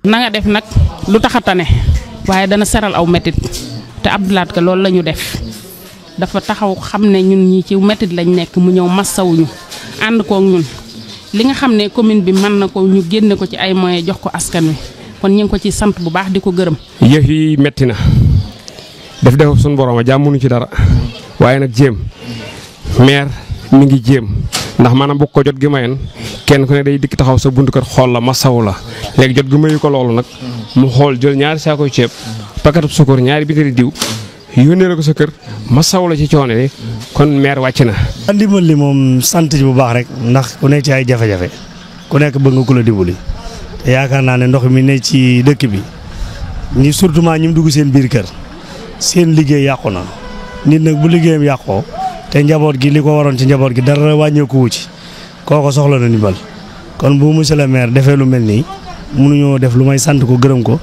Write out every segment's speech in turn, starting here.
na nga def nag lu taxatane waaye dana seral aw metit te Abdou Lahad Ka loolu la ñu def dafa taxaw xam ne ñun ñi ci metit lañ nekk mu ñëw massawuñu ànd kook ñun li nga xam ne commune bi mën na ko ñu génne ko ci ay moyens jox ko askan wi kon ñu ngi ko ci sant bu baax di ko gërëm. yëf yi metti na def suñu borom a jàmmuñu ci dara waaye nag jéem maire mi ngi jéem ndax maanaam bu ko jot gi mayen kenn ku ne day dikk taxaw sa buntu kër xool la masawu la léegi jot gi mayu ko loolu nag mu xool jël ñaari saako ceeb pakatub sukkur ñaari bitari diw yónnee la ko sa kër masawu la ci coono yi kon maire wàcc na. ndimbal li moom sant bu baax rek ndax ku nekk ci ay jafe-jafe ku nekk bëgg nga ku la dimbali te yaakaar naa ne ndox mi ne ci dëkk bi ñi surtout ñi mu dugg seen biir kër seen liggéey yàqu na nit nag bu liggéeyam yàqoo te njaboot gi li ko waroon ci njaboot gi dara wàññeeku wu ci kooko soxla na ndimbal kon bu monsieur le maire defee lu mel nii mënuñoo def lu may sant ko gërëm ko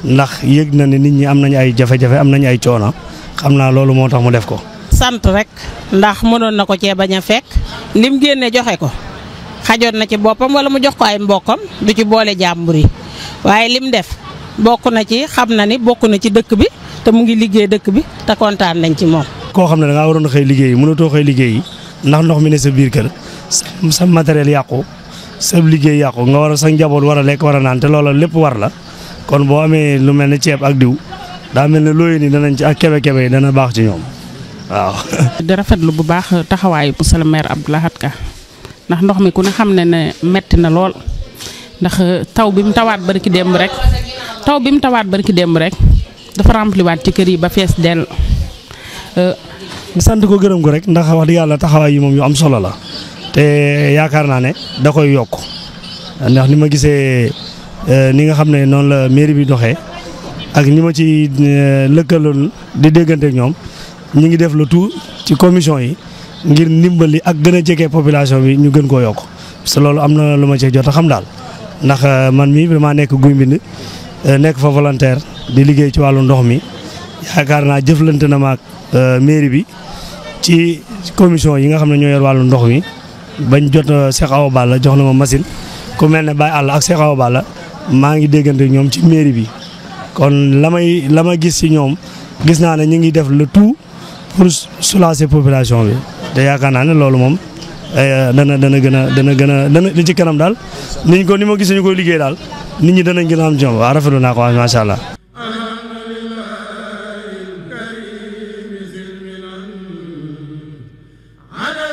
ndax yëg na ne nit ñi am nañu ay jafe-jafe am nañu ay coono xam naa loolu moo tax mu def ko. sant rek ndax mënoon na ko cee bañ a fekk lim génne joxe ko xajoon na ci boppam wala mu jox ko ay mbokkam du ci boole jàmbur yi waaye lim def bokk na ci xam na ni bokk na ci dëkk bi te mu ngi liggéey dëkk bi te kontaan nañ ci moom. koo xam ne da ngaa waroon a xëy liggéeyi mënatoo xëy liggéeyi ndax ndox mi ne sa biir kër sa matériel yàqu sa liggéey yàqu nga war a sa njaboot war a lekk war a naan te loola lépp war la kon boo amee lu mel ne ceeb ak diw daa mel ne looyee ni danañ ci ak kebe-kebe yi dana baax ci ñoom waaw. di rafetlu bu baax taxawaayu monsieur le maire Abdou Lahad Ka ndax ndox mi ku ne xam ne ne metti na lool ndax taw bi mu tawaat barki démb rek dafa rempliwaat ci kër yi ba fees dell. sant ko gërëm ko rek ndax wax dëgg yàlla taxawaay yi moom yu am solo la te yaakaar naa ne da koy yokk ndax ni ma gisee ni nga xam ne noonu la mairie bi doxee ak ni ma ci lëkkaloon di déggante ak ñoom ñi ngi def le tout ci commission yi ngir ndimbali ak gën a jege population bi ñu gën koo yokk parce que loolu am na lu ma cee jot a xam daal ndax man mii vraiment nekk Guy Mbind nekk fa volontaire di liggéey ci wàllu ndox mi yaakaar naa jëflante na ma ak mairie bi ci commission yi nga xam ne ñoo yor wàllu ndox mi bañ jot Cheikh Awa Balla jox na ma machine ku mel ne Baye Àll ak Cheikh Awa Balla maa ngi déggante ñoom ci mairie bi kon la ma gis ci ñoom gis naa ne ñu ngi def le tout pour soulager population bi te yaakaar naa ne loolu moom dana li ci kanam daal ni ma gis ñu koy liggéey daal nit ñi danañ gën a am ci ñoom waaw rafetlu naa ko macha allah. على